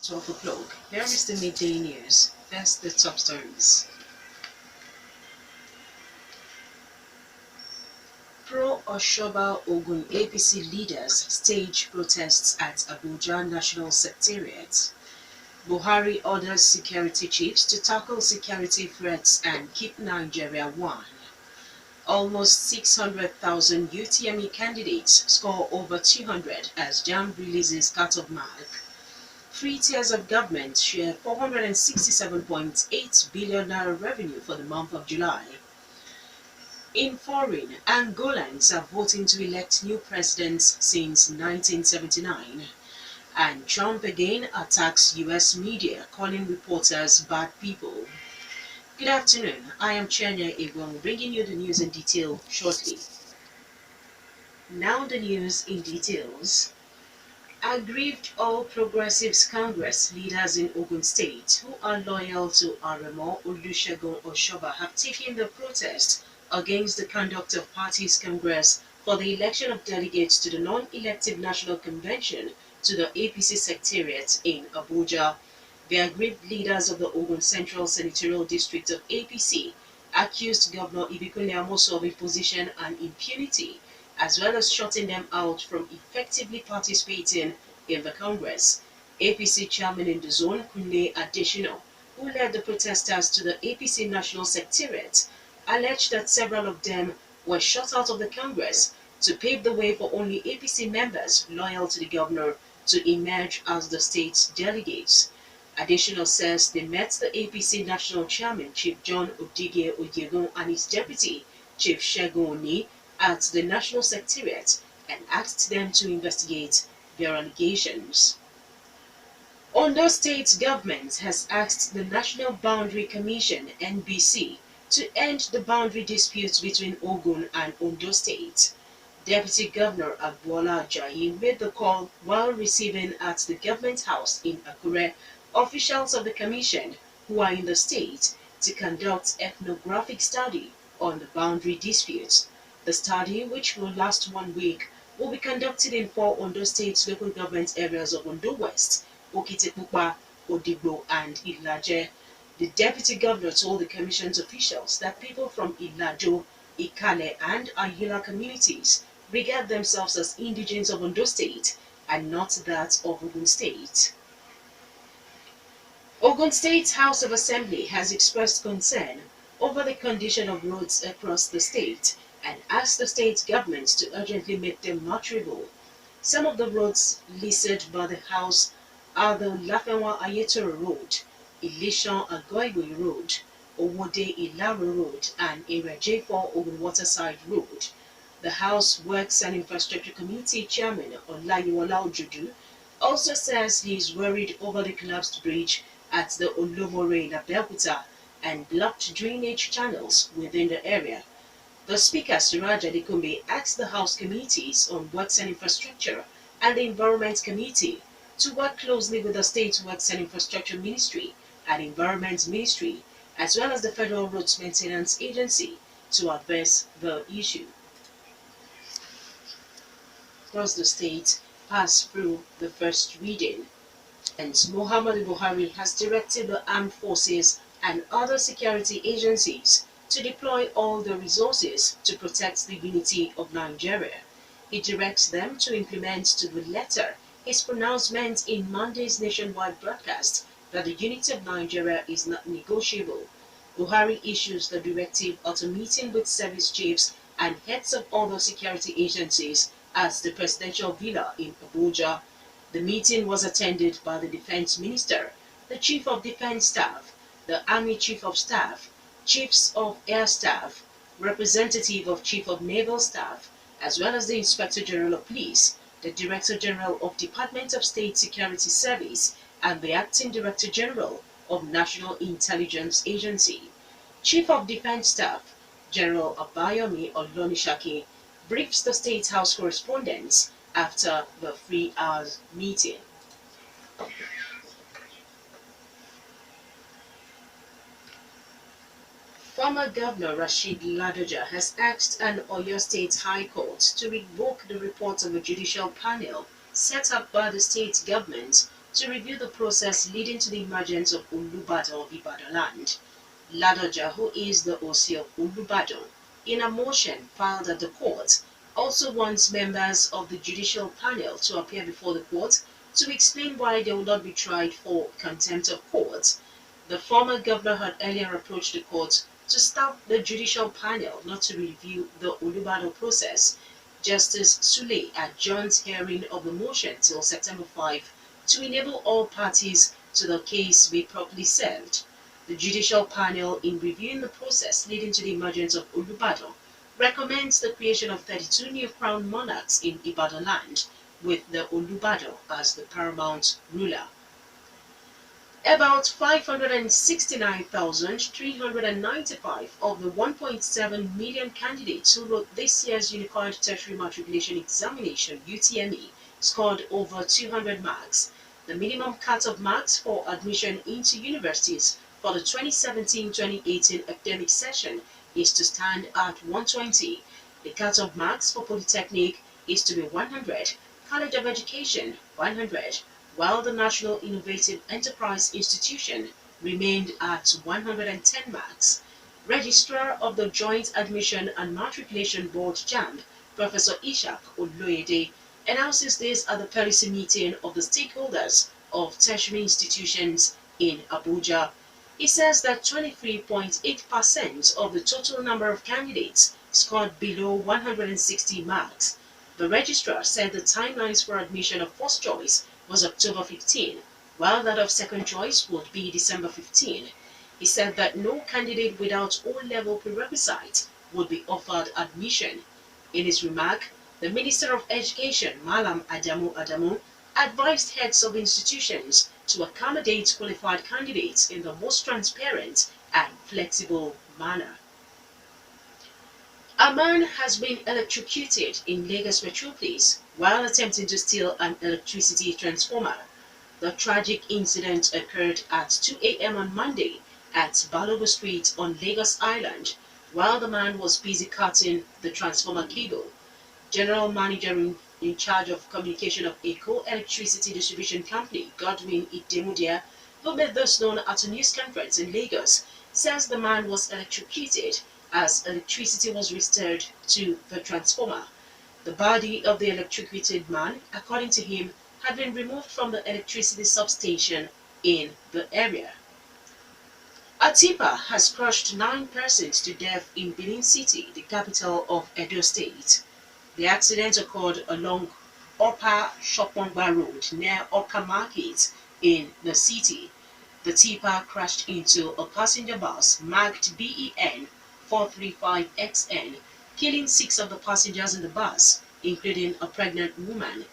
12 o'clock. Here is the midday news. First, the top stories. Pro-Oshoba Ogun APC leaders stage protests at Abuja National Secretariat. Buhari orders security chiefs to tackle security threats and keep Nigeria one. Almost 600,000 UTME candidates score over 200 as JAMB releases cut-off mark. Three tiers of government share 467.8 billion naira revenue for the month of July. In foreign, Angolans are voting to elect new presidents since 1979. And Trump again attacks US media, calling reporters bad people. Good afternoon, I am Chienye Egwuonwu, bringing you the news in detail shortly. Now the news in details. Aggrieved All Progressives Congress leaders in Ogun State who are loyal to Aremo Olusegun Oshoba have taken the protest against the conduct of party's Congress for the election of delegates to the non-elective National Convention to the APC Secretariat in Abuja. The aggrieved leaders of the Ogun Central Senatorial District of APC accused Governor Ibikunle Amoso of imposition and impunity, as well as shutting them out from effectively participating in the Congress. APC chairman in the zone, Kunle Adesina, who led the protesters to the APC National Secretariat, alleged that several of them were shut out of the Congress to pave the way for only APC members loyal to the governor to emerge as the state's delegates. Additional says they met the APC National Chairman, Chief John Odige Odiegun, and his deputy, Chief Segun Oni, at the National Secretariat and asked them to investigate their allegations. Ondo State government has asked the National Boundary Commission (NBC) to end the boundary disputes between Ogun and Ondo State. Deputy Governor Agboola Ajayi made the call while receiving at the Government House in Akure officials of the Commission who are in the state to conduct ethnographic study on the boundary disputes. The study, which will last 1 week, will be conducted in 4 Ondo State local government areas of Ondo West, Okitipupa, Odigbo, and Ilaje. The Deputy Governor told the Commission's officials that people from Ilajo, Ikale, and Ayula communities regard themselves as indigents of Ondo State and not that of Ogun State. Ogun State House of Assembly has expressed concern over the condition of roads across the state and asked the state government to urgently make them marchable. Some of the roads listed by the House are the Lafenwa Ayetoro Road, Ilishan Agoigwe Road, Owode Ilaro Road, and Area J4 Ogun Waterside Road. The House Works and Infrastructure Committee Chairman Olayiwola Ojudu also says he is worried over the collapsed bridge at the Olomore in Abeokuta and blocked drainage channels within the area. The Speaker, Suraj Adekunle, asked the House Committees on Works and Infrastructure and the Environment Committee to work closely with the State Works and Infrastructure Ministry and Environment Ministry, as well as the Federal Roads Maintenance Agency, to address the issue. Does the state pass through the first reading? And Muhammadu Buhari has directed the armed forces and other security agencies to deploy all the resources to protect the unity of Nigeria. He directs them to implement to the letter his pronouncement in Monday's nationwide broadcast that the unity of Nigeria is not negotiable. Buhari issues the directive at a meeting with service chiefs and heads of other security agencies at the presidential villa in Abuja. The meeting was attended by the Defense Minister, the Chief of Defense Staff, the Army Chief of Staff, Chiefs of Air Staff, representative of Chief of Naval Staff, as well as the Inspector General of Police, the Director General of Department of State Security Service, and the Acting Director General of National Intelligence Agency. Chief of Defense Staff, General Abayomi Olonishaki, briefs the State House correspondents after the 3-hour meeting. Former Governor Rashid Ladoja has asked an Oyo State High Court to revoke the report of a judicial panel set up by the state government to review the process leading to the emergence of Olubadan of Ibadan land. Ladoja, who is the OC of Olubadan, in a motion filed at the court, also wants members of the judicial panel to appear before the court to explain why they will not be tried for contempt of court. The former governor had earlier approached the court to stop the judicial panel not to review the Olubadan process. Justice Sule adjourned hearing of the motion till September 5 to enable all parties to the case be properly served. The judicial panel, in reviewing the process leading to the emergence of Olubadan, recommends the creation of 32 new crown monarchs in Ibadan land, with the Olubadan as the paramount ruler. About 569,395 of the 1.7 million candidates who wrote this year's Unified Tertiary Matriculation Examination (UTME) scored over 200 marks. The minimum cut-off marks for admission into universities for the 2017-2018 academic session is to stand at 120. The cut-off marks for Polytechnic is to be 100, College of Education 100, while the National Innovative Enterprise Institution remained at 110 marks. Registrar of the Joint Admission and Matriculation Board (JAMB), Professor Ishak Oloyede, announces this at the policy meeting of the stakeholders of tertiary institutions in Abuja. He says that 23.8% of the total number of candidates scored below 160 marks. The registrar said the timelines for admission of first choice was October 15, while that of second choice would be December 15. He said that no candidate without O-level prerequisite would be offered admission. In his remark, the Minister of Education, Malam Adamu, advised heads of institutions to accommodate qualified candidates in the most transparent and flexible manner. A man has been electrocuted in Lagos metropolis while attempting to steal an electricity transformer. The tragic incident occurred at 2 a.m. on Monday at Balogo Street on Lagos Island while the man was busy cutting the transformer cable. General Manager in charge of communication of Eco Electricity Distribution Company, Godwin Idemudia, who made this known at a news conference in Lagos, says the man was electrocuted as electricity was restored to the transformer. The body of the electrocuted man, according to him, had been removed from the electricity substation in the area. A tipper has crushed 9 persons to death in Benin City, the capital of Edo State. The accident occurred along Upper Shopongba Road near Oka Market in the city. The tipper crashed into a passenger bus marked BEN 435XN, killing 6 of the passengers in the bus, including a pregnant woman.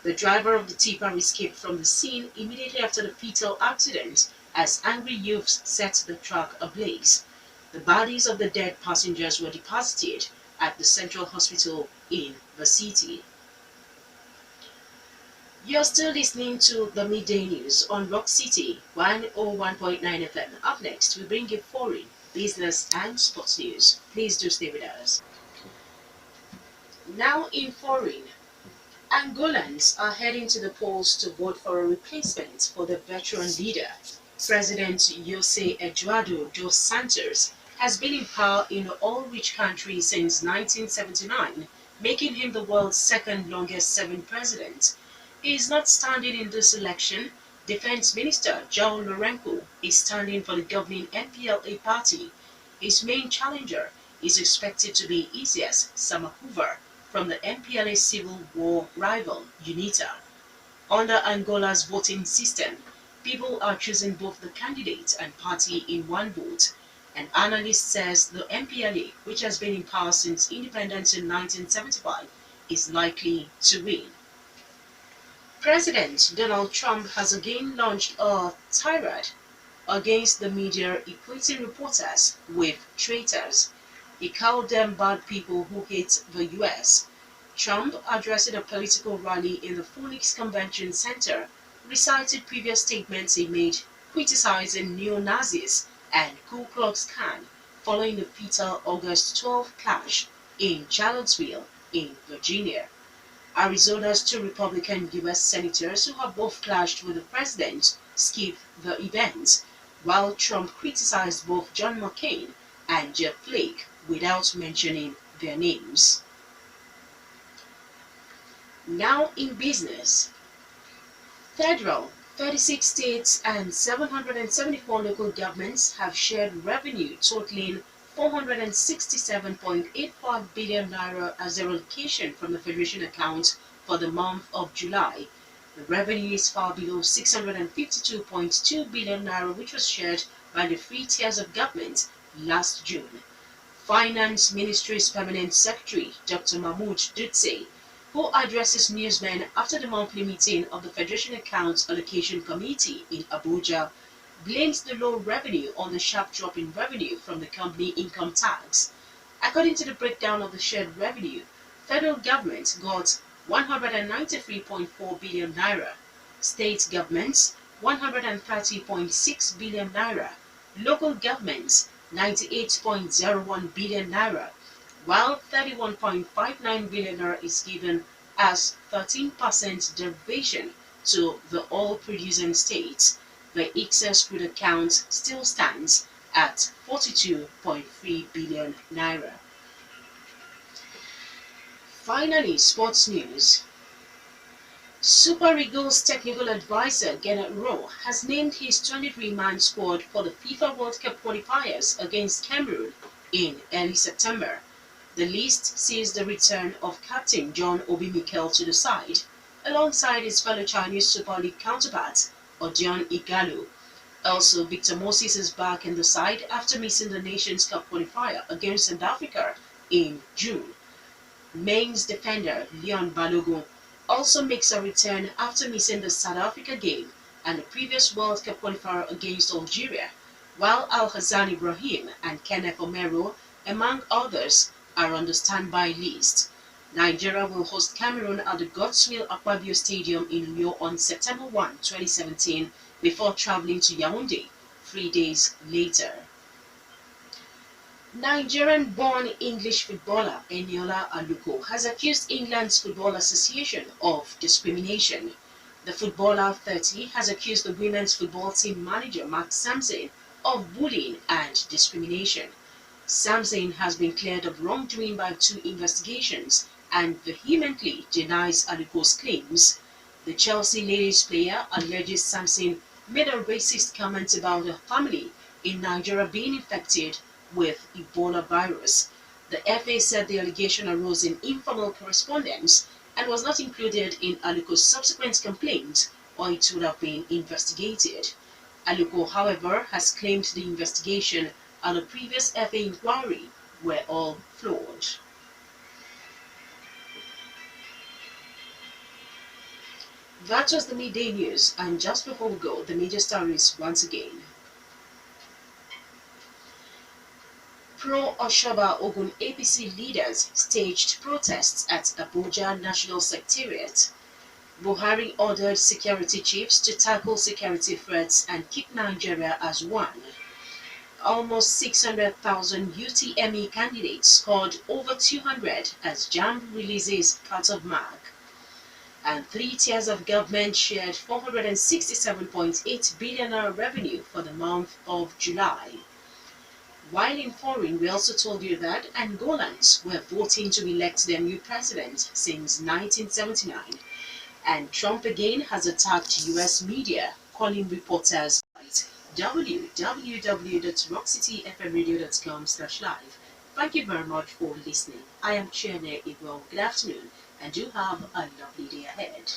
The driver of the tipper escaped from the scene immediately after the fatal accident as angry youths set the truck ablaze. The bodies of the dead passengers were deposited at the Central Hospital in the city. You're still listening to the Midday News on Rock City 101.9 FM. Up next, we bring you foreign, business and sports news. Please do stay with us. Now in foreign, Angolans are heading to the polls to vote for a replacement for the veteran leader. President José Eduardo dos Santos has been in power in the oil-rich country since 1979, making him the world's second longest-serving president. He is not standing in this election. Defense Minister João Lourenço is standing for the governing MPLA party. His main challenger is expected to be Isias Samakuva from the MPLA civil war rival UNITA. Under Angola's voting system, people are choosing both the candidate and party in one vote. An analyst says the MPLA, which has been in power since independence in 1975, is likely to win. President Donald Trump has again launched a tirade against the media, equating reporters with traitors. He called them bad people who hate the U.S. Trump, addressing a political rally in the Phoenix Convention Center, recited previous statements he made criticizing neo-Nazis and Ku Klux Klan following the fatal August 12 clash in Charlottesville, in Virginia. Arizona's two Republican U.S. senators who have both clashed with the president skipped the event, while Trump criticized both John McCain and Jeff Flake without mentioning their names. Now in business, federal, 36 states and 774 local governments have shared revenue totaling 467.85 billion naira as their allocation from the Federation account for the month of July. The revenue is far below 652.2 billion naira, which was shared by the three tiers of government last June. Finance Ministry's Permanent Secretary, Dr. Mahmoud Dutse, who addresses newsmen after the monthly meeting of the Federation Accounts Allocation Committee in Abuja, blames the low revenue on the sharp drop in revenue from the company income tax. According to the breakdown of the shared revenue, federal government got 193.4 billion naira, state governments 130.6 billion naira, local governments 98.01 billion naira, while 31.59 billion naira is given as 13% derivation to the oil-producing states. The excess crude account still stands at 42.3 billion naira. Finally, sports news. Super Eagles technical advisor Gennett Rowe has named his 23-man squad for the FIFA World Cup qualifiers against Cameroon in early September. The list sees the return of captain John Obi Mikel to the side, alongside his fellow Chinese Super League counterpart, Odion Igalo. Also, Victor Moses is back in the side after missing the Nations Cup qualifier against South Africa in June. Mainz defender Leon Balogun also makes a return after missing the South Africa game and the previous World Cup qualifier against Algeria, while Al-Hassan Ibrahim and Kenneth Omero, among others, are on the standby list. Nigeria will host Cameroon at the Godswill Akpabio Stadium in Lyon on September 1, 2017, before traveling to Yaoundé 3 days later. Nigerian-born English footballer Eniola Aluko has accused England's Football Association of discrimination. The footballer, 30, has accused the women's football team manager Mark Sampson of bullying and discrimination. Sampson has been cleared of wrongdoing by 2 investigations and vehemently denies Aluko's claims. The Chelsea ladies player alleges Sampson made a racist comment about her family in Nigeria being infected with Ebola virus. The FA said the allegation arose in informal correspondence and was not included in Aluko's subsequent complaint, or it would have been investigated. Aluko, however, has claimed the investigation and the previous FA inquiry were all flawed. That was the midday news, and just before we go, the major stories once again. Pro-Oshoba Ogun APC leaders staged protests at Abuja National Secretariat. Buhari ordered security chiefs to tackle security threats and keep Nigeria as one. Almost 600,000 UTME candidates scored over 200 as JAMB releases cut-off mark. And 3 tiers of government shared 467.8 billion revenue for the month of July. While in foreign, we also told you that Angolans were voting to elect their new president since 1979. And Trump again has attacked US media, calling reporters at www.rockcityfmradio.com/live. Thank you very much for listening. I am Chienye. Good afternoon, and do have a lovely day ahead.